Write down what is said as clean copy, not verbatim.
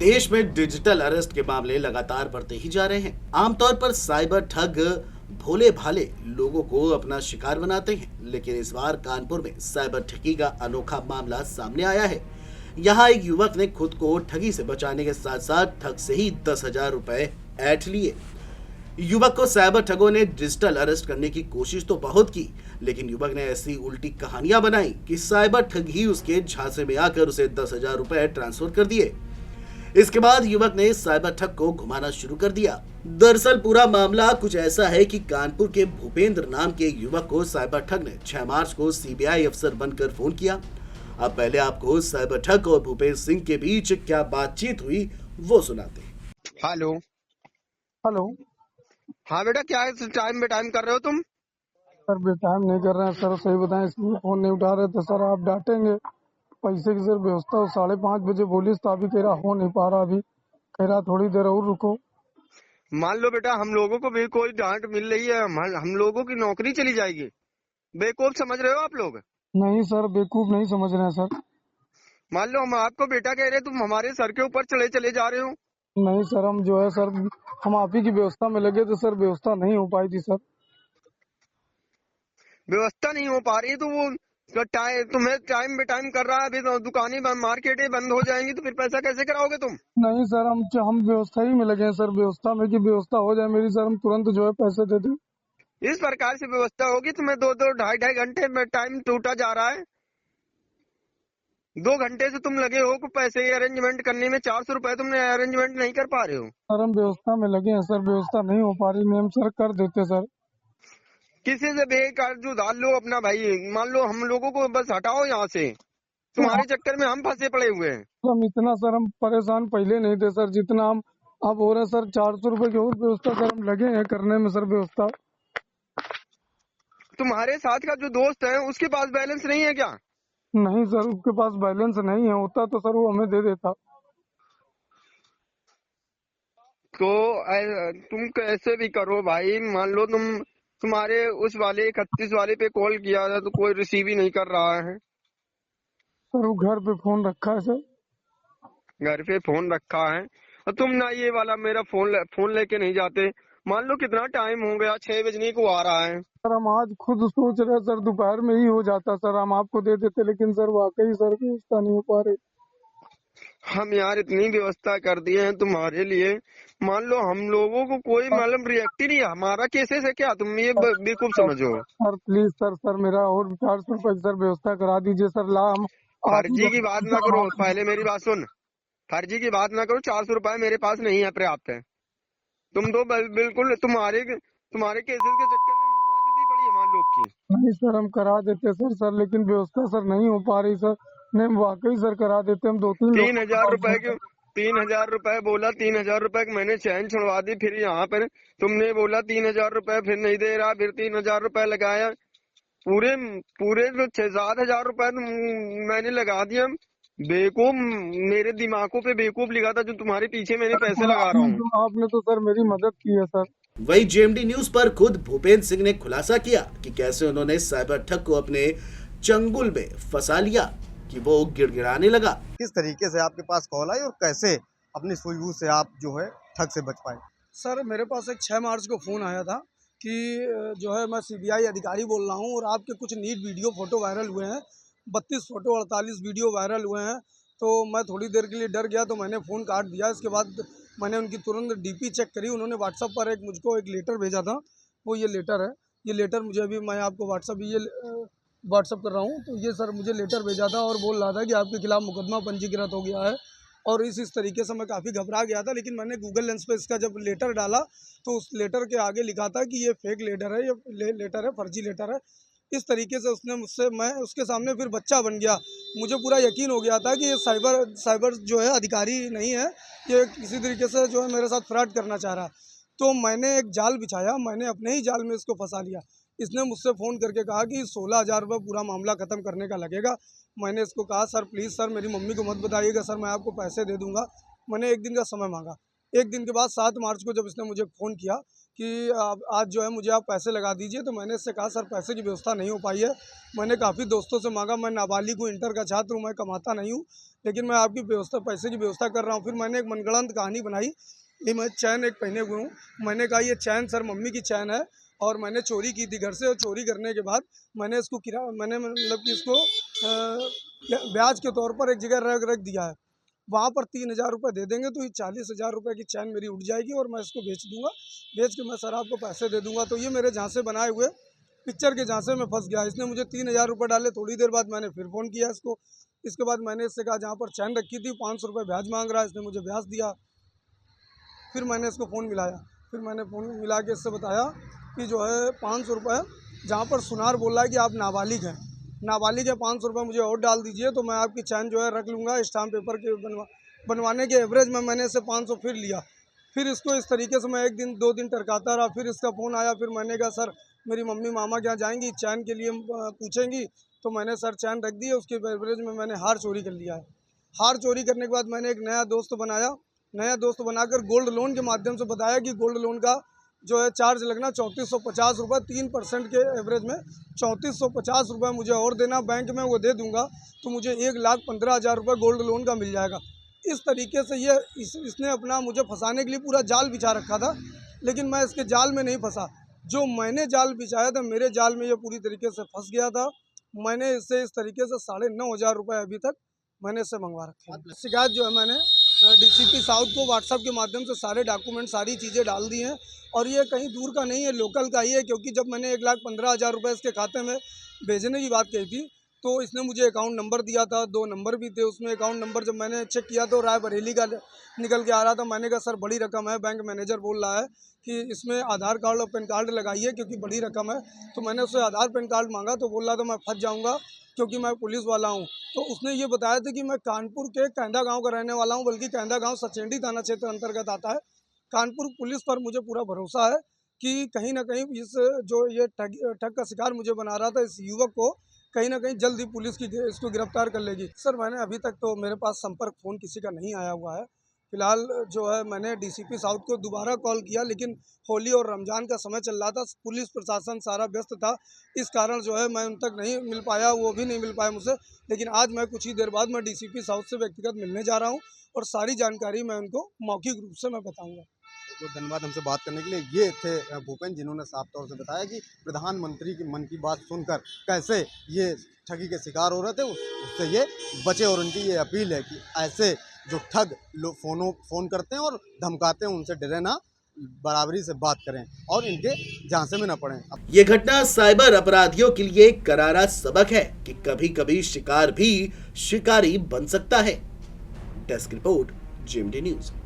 देश में digital arrest के मामले लगातार बढ़ते ही जा रहे हैं। आमतौर पर साइबर ठग भोले भाले लोगों को अपना शिकार बनाते हैं, लेकिन इस बार कानपुर में साइबर ठगी का अनोखा मामला सामने आया है। यहाँ एक युवक ने खुद को ठगी से बचाने के साथ साथ ठग से ही 10,000 रुपए ऐंठ लिए। युवक को साइबर ठगों ने डिजिटल अरेस्ट करने की कोशिश तो बहुत की, लेकिन युवक ने ऐसी उल्टी कहानियां बनाई कि साइबर ठग ही उसके झांसे में आकर उसे 10,000 रुपए ट्रांसफर कर दिए। इसके बाद युवक ने साइबर ठग को घुमाना शुरू कर दिया। दरअसल पूरा मामला कुछ ऐसा है कि कानपुर के भूपेंद्र नाम के युवक को साइबर ठग ने 6 मार्च को सीबीआई अफसर बनकर फोन किया। अब पहले आपको साइबर ठग और भूपेंद्र सिंह के बीच क्या बातचीत हुई वो सुनाते हैं। हेलो। हेलो। हाँ बेटा, क्या है टाइम बे टाइम कर रहे हो तुम? सर बेटाइम नहीं कर रहे हैं सर, सही बताएं, इसलिए फोन नहीं उठा रहे थे सर। आप डांटेंगे, पैसे की सर व्यवस्था हो। 5:30 बजे बोली तो अभी कह रहा हो नहीं पा रहा, अभी कह रहा थोड़ी देर और रुको। मान लो बेटा, हम लोगों को भी कोई डांट मिल रही है, हम लोगों की नौकरी चली जाएगी। बेवकूफ समझ रहे हो आप लोग? नहीं सर, बेवकूफ नहीं समझ रहे हैं सर। मान लो हम आपको बेटा कह रहे, तुम हमारे सर के ऊपर चले जा रहे हो। नहीं सर, हम जो है सर, हम आप ही की व्यवस्था में लगे थे सर, व्यवस्था नहीं हो पाई थी सर। व्यवस्था नहीं हो पा रही तो वो तुम्हें टाइम बे टाइम कर रहा है। अभी तो दुकानें मार्केटें बंद हो जाएंगी तो फिर पैसा कैसे कराओगे तुम? नहीं सर, हम व्यवस्था ही में लगे हैं सर, व्यवस्था में की व्यवस्था हो जाए मेरी सर, हम तुरंत जो है पैसे दे दें। इस प्रकार से व्यवस्था होगी? तुम्हें 2-2 ढाई घंटे में टाइम टूटा जा रहा है। 2 घंटे से तुम लगे हो पैसे अरेंजमेंट करने में। 400 रुपए तुमने अरेंजमेंट नहीं कर पा रहे हो। सर हम व्यवस्था में लगे हैं सर, व्यवस्था नहीं हो पा रही, नियम सर कर देते सर। किसी से बेकार जो डाल लो अपना भाई। मान लो हम लोगों को बस हटाओ यहाँ से, तुम्हारे चक्कर में हम फंसे पड़े हुए हैं। हम इतना सर, हम परेशान पहले नहीं थे सर जितना हम अब हो रहे हैं सर। 400 रुपए की और व्यवस्था सर हम लगे हैं करने में सर व्यवस्था। तुम्हारे साथ का जो दोस्त है उसके पास बैलेंस नहीं है क्या? नहीं सर, उसके पास बैलेंस नहीं है, होता तो सर वो हमें दे देता। तो तुम कैसे भी करो भाई। मान लो तुम्हारे उस वाले 31 वाले पे कॉल किया था तो कोई रिसीव ही नहीं कर रहा है। सर वो घर पे फोन रखा है सर। घर पे फोन रखा है और तुम ना ये वाला मेरा फोन लेके नहीं जाते। मान लो कितना टाइम हो गया, 6 बजने को आ रहा है। सर हम आज खुद सोच रहे सर, दोपहर में ही हो जाता सर, हम आपको दे देते, लेकिन सर वाकई सर व्यवस्था नहीं हो पा रही। हम यार इतनी व्यवस्था कर दिए हैं तुम्हारे लिए। मान लो हम लोगों को कोई मतलब रिएक्ट ही नहीं है। हमारा केसेस है क्या? तुम ये बिल्कुल समझो। सर प्लीज सर, मेरा और 400 रुपए की सर व्यवस्था करा दीजिए सर। ला हम फर्जी की बात ना करो, पहले मेरी बात सुन। फर्जी की बात ना करो। 400 रुपए मेरे पास नहीं है, पर्याप्त है। तुम तो बिल्कुल तुम्हारे केसेस के चक्कर में मौत पड़ी है हमारे लोग की। नहीं सर, हम करा देते सर, लेकिन व्यवस्था सर नहीं हो पा रही सर। नहीं वाकई सर करा देते हम। 2-3 3,000 रुपए के 3,000 रुपए बोला, 3,000 रुपए मैंने चैन छुड़वा दी। फिर यहाँ पर तुमने बोला 3,000 रुपए, फिर नहीं दे रहा, फिर 3,000 रुपए लगाया। पूरे पूरे 6-7 हजार रुपए मैंने लगा दिया। बेवकूफ, मेरे दिमागों पे बेवकूफ लिखा था जो तुम्हारे पीछे मैंने पैसे लगा रहा हूँ। आपने तो सर मेरी मदद की है सर। वही जेएमडी न्यूज पर खुद भूपेंद्र सिंह ने खुलासा किया कि कैसे उन्होंने साइबर ठग को अपने चंगुल में फंसा लिया कि वो गिड़गिड़ाने लगा। किस तरीके से आपके पास कॉल आई और कैसे अपनी सूझबूझ से आप जो है ठग से बच पाए? सर मेरे पास एक 6 मार्च को फ़ोन आया था कि जो है मैं सीबीआई अधिकारी बोल रहा हूँ और आपके कुछ नीट वीडियो फोटो वायरल हुए हैं, 32 फोटो 48 वीडियो वायरल हुए हैं। तो मैं थोड़ी देर के लिए डर गया, तो मैंने फ़ोन काट दिया। इसके बाद मैंने उनकी तुरंत डीपी चेक करी। उन्होंने व्हाट्सअप पर मुझको एक लेटर भेजा था, वो ये लेटर है। ये लेटर मुझे अभी मैं आपको व्हाट्सअप कर रहा हूँ। तो ये सर मुझे लेटर भेजा था और बोल रहा था कि आपके खिलाफ़ मुकदमा पंजीकृत हो गया है। और इस तरीके से मैं काफ़ी घबरा गया था, लेकिन मैंने गूगल लेंस पे इसका जब लेटर डाला तो उस लेटर के आगे लिखा था कि ये फेक लेटर है, ये लेटर है, फर्जी लेटर है। इस तरीके से मैं उसके सामने फिर बच्चा बन गया। मुझे पूरा यकीन हो गया था कि ये साइबर जो है अधिकारी नहीं है, ये किसी तरीके से जो है मेरे साथ फ्रॉड करना चाह रहा है। तो मैंने एक जाल बिछाया, मैंने अपने ही जाल में इसको फंसा लिया। इसने मुझसे फ़ोन करके कहा कि 16,000 रुपये पूरा मामला ख़त्म करने का लगेगा। मैंने इसको कहा सर प्लीज़ सर मेरी मम्मी को मत बताइएगा सर, मैं आपको पैसे दे दूंगा। मैंने 1 दिन का समय मांगा। 1 दिन के बाद 7 मार्च को जब इसने मुझे फ़ोन किया कि आज जो है मुझे आप पैसे लगा दीजिए। तो मैंने इससे कहा सर पैसे की व्यवस्था नहीं हो पाई है, मैंने काफ़ी दोस्तों से मांगा, मैं नाबालिग हूँ, इंटर का छात्र हूँ, मैं कमाता नहीं हूँ, लेकिन मैं आपकी व्यवस्था पैसे की व्यवस्था कर रहा हूँ। फिर मैंने एक मनगढ़ंत कहानी बनाई कि मैं चैन एक पहने हुए हूँ। मैंने कहा ये चैन सर मम्मी की चैन है और मैंने चोरी की थी घर से, और चोरी करने के बाद मैंने इसको मैंने मतलब कि इसको ब्याज के तौर पर एक जगह रख दिया है। वहाँ पर 3,000 रुपये दे देंगे तो ये 40,000 रुपये की चैन मेरी उठ जाएगी और मैं इसको बेच दूंगा, बेच के मैं सर आपको पैसे दे दूंगा। तो ये मेरे झांसे बनाए हुए पिक्चर के झांसे में फंस गया। इसने मुझे 3,000 रुपये डाले। थोड़ी देर बाद मैंने फिर फ़ोन किया इसको। इसके बाद मैंने इससे कहा जहाँ पर चैन रखी थी 500 रुपये ब्याज मांग रहा है, इसने मुझे ब्याज दिया। फिर मैंने इसको फ़ोन मिलाया, फिर मैंने फ़ोन मिला के इससे बताया कि जो है 500 रुपये जहाँ पर सुनार बोल रहा है कि आप नाबालिग हैं, नाबालिग है, 500 रुपये मुझे और डाल दीजिए तो मैं आपकी चैन जो है रख लूँगा। स्टाम्प पेपर के बनवाने के एवरेज में मैंने इसे 500 फिर लिया। फिर इसको इस तरीके से मैं 1 दिन 2 दिन टरकाता रहा। फिर इसका फ़ोन आया, फिर मैंने कहा सर मेरी मम्मी मामा क्या जाएंगी, चैन के लिए पूछेंगी, तो मैंने सर चैन रख दी है। उसके एवरेज में मैंने हार चोरी कर लिया है। हार चोरी करने के बाद मैंने एक नया दोस्त बनाया, नया दोस्त बनाकर गोल्ड लोन के माध्यम से बताया कि गोल्ड लोन का जो है चार्ज लगना 3450 रुपये, 3% के एवरेज में 3450 रुपये मुझे और देना, बैंक में वो दे दूंगा तो मुझे 1,15,000 रुपये गोल्ड लोन का मिल जाएगा। इस तरीके से इसने अपना मुझे फंसाने के लिए पूरा जाल बिछा रखा था, लेकिन मैं इसके जाल में नहीं फंसा। जो मैंने जाल बिछाया था मेरे जाल में ये पूरी तरीके से फंस गया था। मैंने इससे इस तरीके से 9,500 रुपये अभी तक मैंने इससे मंगवा रखे हैं। शिकायत जो है मैंने DCP साउथ को व्हाट्सएप के माध्यम से सारे डॉक्यूमेंट सारी चीज़ें डाल दी हैं, और ये कहीं दूर का नहीं है, लोकल का ही है। क्योंकि जब मैंने 1,15,000 रुपये इसके खाते में भेजने की बात कही थी तो इसने मुझे अकाउंट नंबर दिया था, 2 नंबर भी थे उसमें। अकाउंट नंबर जब मैंने चेक किया तो रायबरेली का निकल के आ रहा था। मैंने कहा सर बड़ी रकम है, बैंक मैनेजर बोल रहा है कि इसमें आधार कार्ड और पैन कार्ड लगाइए क्योंकि बड़ी रकम है। तो मैंने उससे आधार पैन कार्ड मांगा तो बोल रहा था मैं फंस जाऊँगा क्योंकि मैं पुलिस वाला हूँ। तो उसने ये बताया था कि मैं कानपुर के कैंदा गांव का रहने वाला हूँ, बल्कि कैंदा गांव सचेंडी थाना क्षेत्र अंतर्गत आता है। कानपुर पुलिस पर मुझे पूरा भरोसा है कि कहीं ना कहीं इस जो ये ठग का शिकार मुझे बना रहा था इस युवक को कहीं ना कहीं जल्द ही पुलिस इसको गिरफ्तार कर लेगी। सर मैंने अभी तक तो मेरे पास संपर्क फ़ोन किसी का नहीं आया हुआ है। फिलहाल जो है मैंने DCP साउथ को दोबारा कॉल किया, लेकिन होली और रमज़ान का समय चल रहा था, पुलिस प्रशासन सारा व्यस्त था, इस कारण जो है मैं उन तक नहीं मिल पाया, वो भी नहीं मिल पाया मुझसे। लेकिन आज मैं कुछ ही देर बाद मैं DCP साउथ से व्यक्तिगत मिलने जा रहा हूँ और सारी जानकारी मैं उनको मौखिक रूप से मैं बताऊँगा। बहुत धन्यवाद हमसे बात करने के लिए। ये थे भूपेन, जिन्होंने साफ तौर से बताया कि प्रधानमंत्री की मन की बात सुनकर कैसे ये ठगी के शिकार हो रहे थे, उससे ये बचे। और उनकी ये अपील है कि ऐसे जो ठग लोग फ़ोन करते हैं और धमकाते हैं उनसे डरे ना, बराबरी से बात करें और इनके झांसे में न पड़ें। ये घटना साइबर अपराधियों के लिए एक करारा सबक है कि कभी कभी शिकार भी शिकारी बन सकता है। Desk report, GMT news.